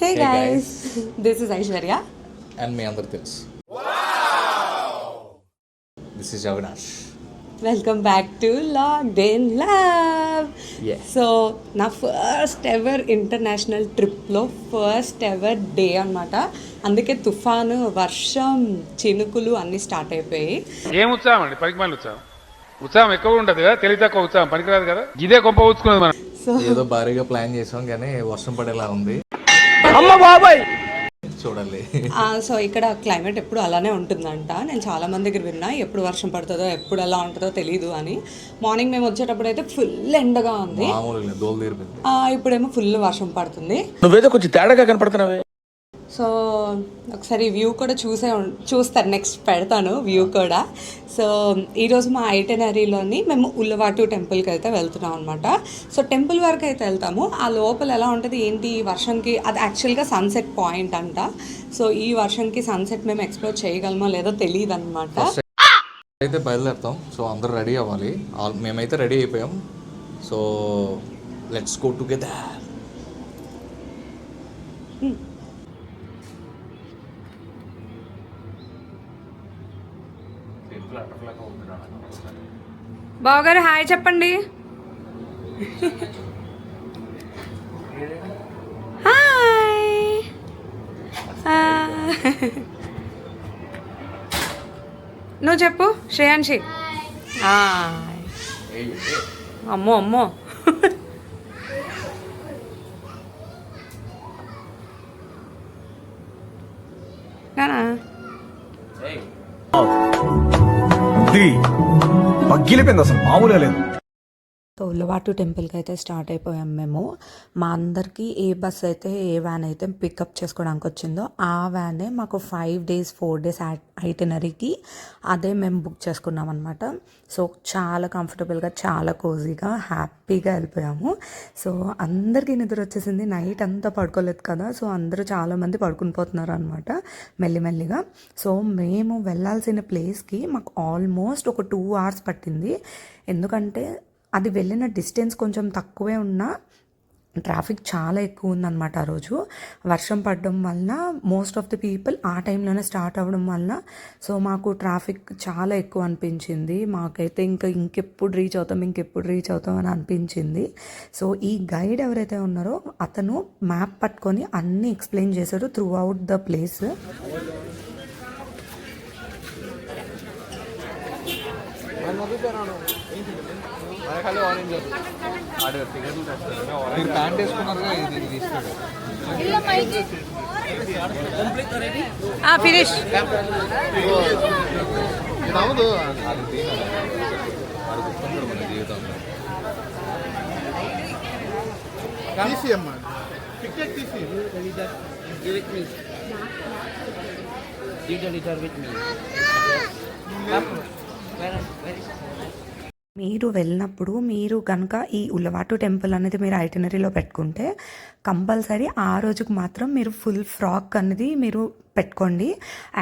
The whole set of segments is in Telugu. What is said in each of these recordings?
Hey guys, this is Aishwarya. And me అందరికి తెలుసు. This is Avinash. Welcome back to Logged in Love. Yeah. So, నా ఫస్ట్ ఎవర్ ఇంటర్నేషనల్ ట్రిప్లో ఫస్ట్ ఎవర్ డే అనమాట. అందుకే తుఫాను, వర్షం, చినుకులు అన్నీ స్టార్ట్ అయిపోయాయి. ఏం ఉత్సాహం అండి, పనికిమాలిన ఉత్సాహం. ఉత్సాహం ఎక్కువ ఉంటుంది కదా, తెలివి తక్కువ ఉత్సాహం పనికిరాదు కదా. ఇదే గొప్ప ఊచుకున్నది మనం. ఏదో భారీగా ప్లాన్ చేసాం కానీ వర్షం పడేలా ఉంది. అమ్మ బాబాయ్ చూడాలి. సో ఇక్కడ క్లైమేట్ ఎప్పుడు అలానే ఉంటుందంట. నేను చాలా మంది దగ్గర విన్నా ఎప్పుడు వర్షం పడుతుందో ఎప్పుడు ఎలా ఉంటుందో తెలీదు అని. మార్నింగ్ మేము వచ్చేటప్పుడు అయితే ఫుల్ ఎండగా ఉంది, ఇప్పుడేమో ఫుల్ వర్షం పడుతుంది. నువ్వేదో కొంచెం తేడాగా కనపడుతున్నావే. సో ఒకసారి వ్యూ కూడా చూస్తారు, నెక్స్ట్ పెడతాను వ్యూ కూడా. సో ఈరోజు మా ఐటెనరీలోని మేము ఉల్లవాటు టెంపుల్కి అయితే వెళ్తున్నాం అనమాట. సో టెంపుల్ వరకు అయితే వెళ్తాము. ఆ లోపల ఎలా ఉంటుంది ఏంటి వర్షంకి, అది యాక్చువల్గా సన్సెట్ పాయింట్ అంట. సో ఈ వర్షంకి సన్సెట్ మేము ఎక్స్ప్లోర్ చేయగలమో లేదో తెలియదు అనమాట. అయితే బయలుదేరుతాం. సో అందరూ రెడీ అవ్వాలి. మేమైతే రెడీ అయిపోయాం. So let's go together. బావగారు హాయ్ చెప్పండి. హాయ్. నువ్వు చెప్పు శ్రేయాన్షి. అమ్మో అమ్మో. కానా పగ్గిలిపోయింది, అసలు మామూలుగా లేదు. సో ఉల్లవాటు టెంపుల్కి అయితే స్టార్ట్ అయిపోయాం మేము. మా అందరికీ ఏ బస్ అయితే ఏ వ్యాన్ అయితే పికప్ చేసుకోవడానికి వచ్చిందో ఆ వ్యానే మాకు 5 days 4 days ఐటనరీకి అదే మేము బుక్ చేసుకున్నాం అనమాట. సో చాలా కంఫర్టబుల్గా, చాలా కోజీగా, హ్యాపీగా వెళ్ళిపోయాము. సో అందరికీ నిద్ర వచ్చేసింది, నైట్ అంతా పడుకోలేదు కదా. సో అందరూ చాలామంది పడుకుని పోతున్నారు అనమాట మెల్లిమెల్లిగా. సో మేము వెళ్ళాల్సిన ప్లేస్కి మాకు ఆల్మోస్ట్ ఒక 2 hours పట్టింది. ఎందుకంటే అది వెళ్ళిన డిస్టెన్స్ కొంచెం తక్కువే ఉన్నా ట్రాఫిక్ చాలా ఎక్కువ ఉందన్నమాట. ఆ రోజు వర్షం పడడం వల్ల మోస్ట్ ఆఫ్ ది పీపుల్ ఆ టైంలోనే స్టార్ట్ అవ్వడం వల్ల సో మాకు ట్రాఫిక్ చాలా ఎక్కువ అనిపించింది. మాకైతే ఇంకెప్పుడు రీచ్ అవుతాం అని అనిపించింది. సో ఈ గైడ్ ఎవరైతే ఉన్నారో అతను మ్యాప్ పట్టుకొని అన్నీ ఎక్స్ప్లెయిన్ చేశారు త్రూ అవుట్ ద ప్లేస్. మీరు ప్యాంట్ వేసుకున్నారుగా, ఇది తీసుకోండి. ఫినిష్. మీరు వెళ్ళినప్పుడు మీరు కనుక ఈ ఉల్లవాటు టెంపుల్ అనేది మీరు ఐటనరీలో పెట్టుకుంటే కంపల్సరీ ఆ రోజుకు మాత్రం మీరు ఫుల్ ఫ్రాక్ అనేది మీరు పెట్టుకోండి.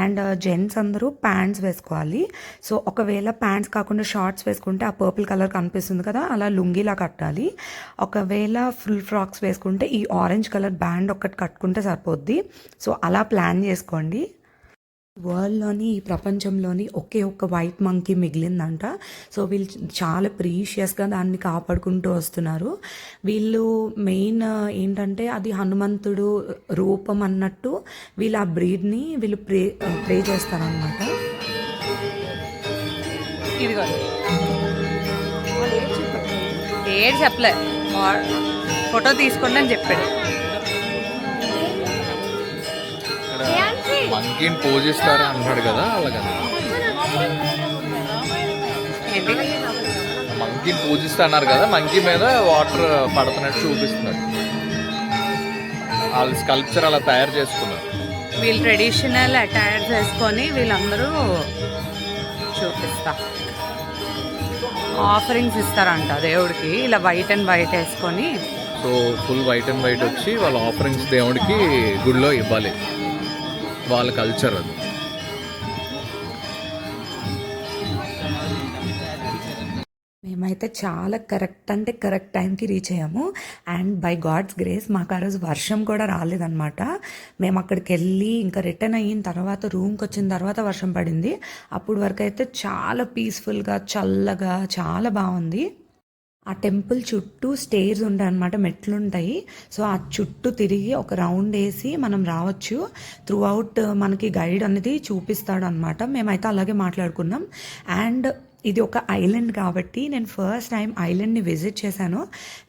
అండ్ జెంట్స్ అందరూ ప్యాంట్స్ వేసుకోవాలి. సో ఒకవేళ ప్యాంట్స్ కాకుండా షార్ట్స్ వేసుకుంటే ఆ పర్పుల్ కలర్ కనిపిస్తుంది కదా, అలా లుంగిలా కట్టాలి. ఒకవేళ ఫుల్ ఫ్రాక్స్ వేసుకుంటే ఈ ఆరెంజ్ కలర్ బ్యాండ్ ఒక్కటి కట్టుకుంటే సరిపోద్ది. సో అలా ప్లాన్ చేసుకోండి. వరల్డ్లోని, ఈ ప్రపంచంలోని ఒకే ఒక్క వైట్ మంకీ మిగిలిందంట. సో వీళ్ళు చాలా ప్రీషియస్గా దాన్ని కాపాడుకుంటూ వస్తున్నారు. వీళ్ళు మెయిన్ ఏంటంటే అది హనుమంతుడు రూపం అన్నట్టు వీళ్ళు ఆ బ్రీడ్ని వీళ్ళు ప్రే చేస్తారనమాట. ఏడు చెప్పలే, ఫోటో తీసుకోండి అని చెప్పాడు. మంకీని పూజిస్తారా అన్నాడు కదా, అలాగా మంకీని పూజిస్తా అన్నారు కదా, మంకీ మీద వాటర్ పడుతున్నట్టు చూపిస్తున్నారు. వాళ్ళ స్కల్ప్చర్ అలా తయారు చేసుకున్నారు. వీళ్ళు ట్రెడిషనల్ అటైర్ చేసుకొని వీళ్ళందరూ చూపిస్తా ఆఫరింగ్స్ ఇస్తారంట దేవుడికి. ఇలా వైట్ అండ్ వైట్ వేసుకొని, so full white and white వచ్చి వాళ్ళ ఆఫరింగ్స్ దేవుడికి గుడిలో ఇవ్వాలి. వాళ్ళ కల్చర్ అది. మేమైతే చాలా కరెక్ట్ అంటే కరెక్ట్ టైంకి రీచ్ అయ్యాము. అండ్ బై గాడ్స్ గ్రేస్ మాకు ఆ రోజు వర్షం కూడా రాలేదన్నమాట. మేము అక్కడికి వెళ్ళి ఇంకా రిటర్న్ అయిన తర్వాత రూమ్కి వచ్చిన తర్వాత వర్షం పడింది. అప్పుడు వరకు అయితే చాలా పీస్ఫుల్గా చల్లగా చాలా బాగుంది. ఆ టెంపుల్ చుట్టూ స్టేర్స్ ఉంటాయి అన్నమాట, మెట్లు ఉంటాయి. సో ఆ చుట్టూ తిరిగి ఒక రౌండ్ వేసి మనం రావచ్చు. త్రూ అవుట్ మనకి గైడ్ అనేది చూపిస్తాడు అనమాట. మేమైతే అలాగే మాట్లాడుకున్నాం. అండ్ ఇది ఒక ఐలాండ్ కాబట్టి నేను ఫస్ట్ టైం ఐలాండ్ని విజిట్ చేశాను.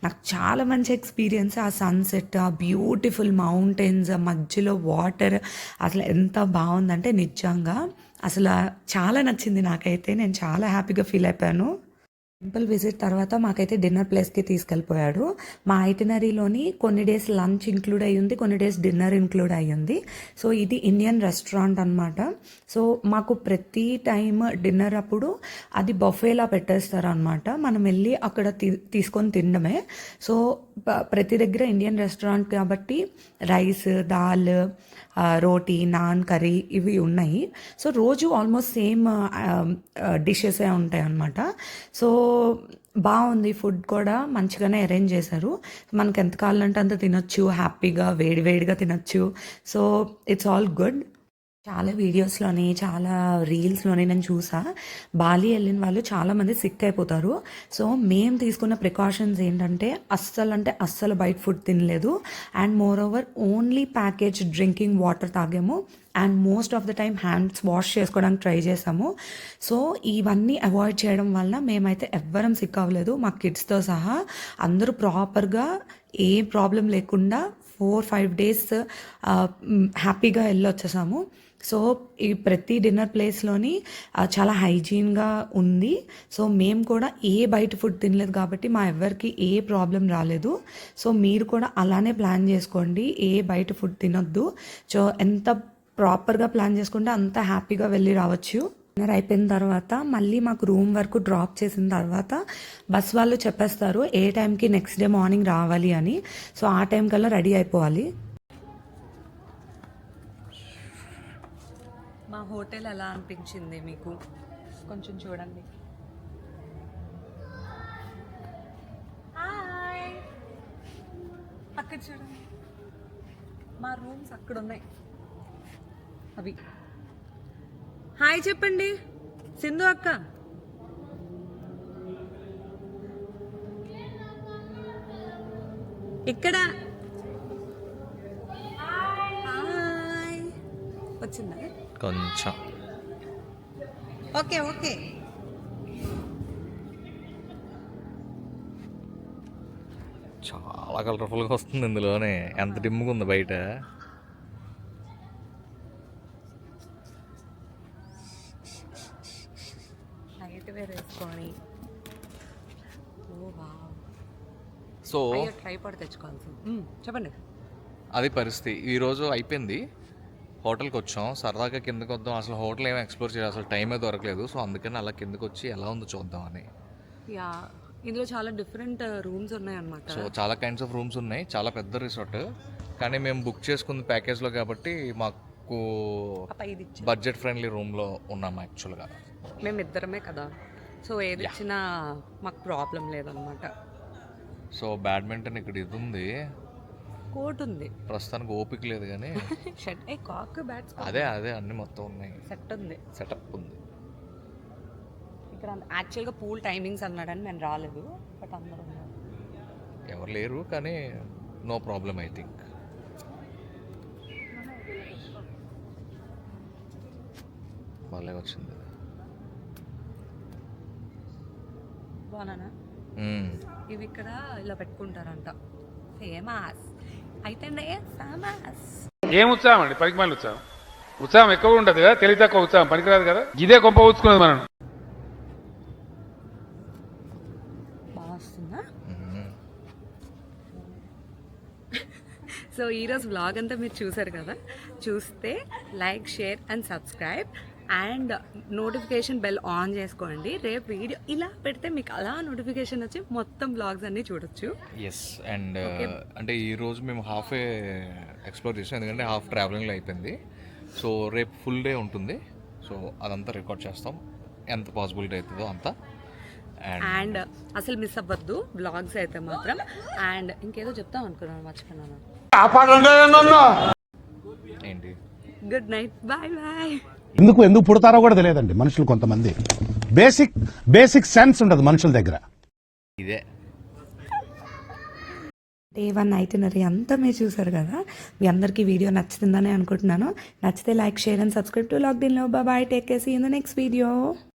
నాకు చాలా మంచి ఎక్స్పీరియన్స్. ఆ సన్సెట్, ఆ బ్యూటిఫుల్ మౌంటైన్స్, మధ్యలో వాటర్ అసలు ఎంత బాగుందంటే నిజంగా అసలు చాలా నచ్చింది నాకైతే. నేను చాలా హ్యాపీగా ఫీల్ అయిపోయాను. టెంపుల్ విజిట్ తర్వాత మాకైతే డిన్నర్ ప్లేస్కి తీసుకెళ్ళిపోయాడు. మా ఐటినరీలోని కొన్ని డేస్ లంచ్ ఇంక్లూడ్ అయ్యి ఉంది, కొన్ని డేస్ డిన్నర్ ఇంక్లూడ్ అయ్యి ఉంది. సో ఇది ఇండియన్ రెస్టారెంట్ అనమాట. సో మాకు ప్రతి టైం డిన్నర్ అప్పుడు అది బఫేలా పెట్టేస్తారు అనమాట. మనం వెళ్ళి అక్కడ తీసుకొని తినడమే. సో ప్రతి దగ్గర ఇండియన్ రెస్టారెంట్ కాబట్టి రైస్, దాల్, రోటీ, నాన్, కర్రీ ఇవి ఉన్నాయి. సో రోజు ఆల్మోస్ట్ సేమ్ డిషెసే ఉంటాయి అన్నమాట. సో బాగుంది. ఫుడ్ కూడా మంచిగానే అరేంజ్ చేశారు. మనకి ఎంత కావాలంటే అంత తినొచ్చు, హ్యాపీగా వేడివేడిగా తినొచ్చు. So it's all good. చాలా వీడియోస్లోని చాలా రీల్స్లోని నేను చూసా, బాలి వెళ్ళిన వాళ్ళు చాలామంది సిక్ అయిపోతారు. సో మేము తీసుకున్న ప్రికాషన్స్ ఏంటంటే అస్సలు బయట ఫుడ్ తినలేదు. And moreover only package drinking water తాగాము. And most of the time hands wash చేసుకోవడానికి ట్రై చేసాము. సో ఇవన్నీ అవాయిడ్ చేయడం వల్ల మేమైతే ఎవ్వరం సిక్ అవ్వలేదు. మా కిడ్స్తో సహా అందరూ ప్రాపర్గా ఏ ప్రాబ్లం లేకుండా 4-5 days హ్యాపీగా వెళ్ళొచ్చేసాము. సో ఈ ప్రతి డిన్నర్ ప్లేస్లోని చాలా హైజీన్గా ఉంది. సో మేము కూడా ఏ బయట ఫుడ్ తినలేదు కాబట్టి మా ఎవరికి ఏ ప్రాబ్లం రాలేదు. సో మీరు కూడా అలానే ప్లాన్ చేసుకోండి, ఏ బయట ఫుడ్ తినొద్దు. సో ఎంత ప్రాపర్గా ప్లాన్ చేసుకుంటే అంత హ్యాపీగా వెళ్ళి రావచ్చు. డిన్నర్ అయిపోయిన తర్వాత మళ్ళీ మాకు రూమ్ వరకు డ్రాప్ చేసిన తర్వాత బస్ వాళ్ళు చెప్పేస్తారు ఏ టైంకి నెక్స్ట్ డే మార్నింగ్ రావాలి అని. సో ఆ టైం కల్లా రెడీ అయిపోవాలి. మా హోటల్ ఎలా అనిపించింది మీకు కొంచెం చూడండి. హాయ్, అక్కడ చూడండి, మా రూమ్స్ అక్కడ ఉన్నాయి అవి. హాయ్ చెప్పండి సింధు అక్క. ఇక్కడ హాయ్ వచ్చిందా కొంచెం ఓకే ఓకే. చాలా కలర్ఫుల్గా వస్తుంది ఇందులోనే. ఎంత డిమ్గా ఉంది బయట. నైట్ వేర్ వేసుకొని సో ట్రైపాడ్ తెచ్చుకోవాల్సింది. చెప్పండి. అది పరిస్థితి. ఈరోజు అయిపోయింది, హోటల్కి వచ్చాం. సరదాగా కిందకి వద్దాం, అసలు హోటల్ ఏమో ఎక్స్ప్లోర్ చేయాలి, అసలు టైమే దొరకలేదు. సో అందుకని అలా కిందకి వచ్చి ఎలా ఉందో చూద్దామని. యా, ఇందులో చాలా డిఫరెంట్ రూమ్స్ ఉన్నాయి అన్నమాట. సో చాలా కైండ్స్ ఆఫ్ రూమ్స్ ఉన్నాయి, చాలా పెద్ద రిసార్ట్. కానీ మేము బుక్ చేసుకుంది ప్యాకేజ్లో కాబట్టి మాకు బడ్జెట్ ఫ్రెండ్లీ రూమ్లో ఉన్నాము యాక్చువల్గా. మేము ఇద్దరమే కదా, సో ఏది ఇచ్చినా మాకు ప్రాబ్లం లేదనమాట. సో బ్యాడ్మింటన్ ఇక్కడ ఇది ఉంది, కోర్ట్ ఉంది, ప్రస్తుతానికి ఓపిక లేదు కానీ షెడ్ కాక్ బ్యాట్స్ అదే అన్ని మొత్తం ఉన్నాయి. సెట్ ఉంది, సెటప్ ఉంది ఇక్కడ. యాక్చువల్గా పూల్ టైమింగ్స్ అన్నాడని నేను రాలేదు, బట్ అందరూ ఉన్నారు. ఎవరు లేరు కానీ నో ప్రాబ్లం ఐ థింక్. వాళ్ళే వచ్చింది బాగున్నానా. ఇవి ఇక్కడ ఇలా పెట్టుకుంటారంట, ఫేమస్ అయితే ఫేమస్. ఏం ఉత్సాహం అండి, పనికి మళ్ళీ ఉత్సాహం. ఉత్సాహం ఎక్కువ ఉంటుంది కదా, తెలివి తక్కువ ఉత్సాహం పనికిరాదు కదా. ఇదే కొంప ఊచుకున్నది మనం. బాగా వస్తుందా? సో ఈరోజు వ్లాగ్ అంతా మీరు చూసారు కదా. చూస్తే like, share and subscribe and notification bell on చేసుకోండి. రేపు వీడియో ఇలా పెడితే మీకు అలా నోటిఫికేషన్ వచ్చి మొత్తం వ్లాగ్స్ అన్నీ చూడొచ్చు. ఎస్. అండ్ అంటే ఈరోజు మేము హాఫే ఎక్స్ప్లోర్ చేసాం, ఎందుకంటే హాఫ్ ట్రావెలింగ్లో అయిపోయింది. సో రేపు ఫుల్ డే ఉంటుంది. సో అదంతా రికార్డ్ చేస్తాం, ఎంత పాసిబిలిటీ అవుతుందో అంతా. అండ్ అసలు మిస్ అవ్వద్దు వ్లాగ్స్ అయితే మాత్రం. అండ్ ఇంకేదో చెప్తాం అనుకున్నాను, మర్చిపోయినాను. ఏంటి గుడ్ నైట్, బాయ్ బాయ్. ఎందుకు పుడతారో కూడా తెలియదండి మనుషులు కొంతమంది. బేసిక్ సెన్స్ ఉండదు మనుషుల దగ్గర. ఇదే డే 1 ఐటినరీ అంతా మీరు చూసారు కదా. మీ అందరికీ వీడియో నచ్చుతుందని అనుకుంటున్నాను. నచ్చితే like, share and subscribe to logged in లో. Bye, take care, see in the next video.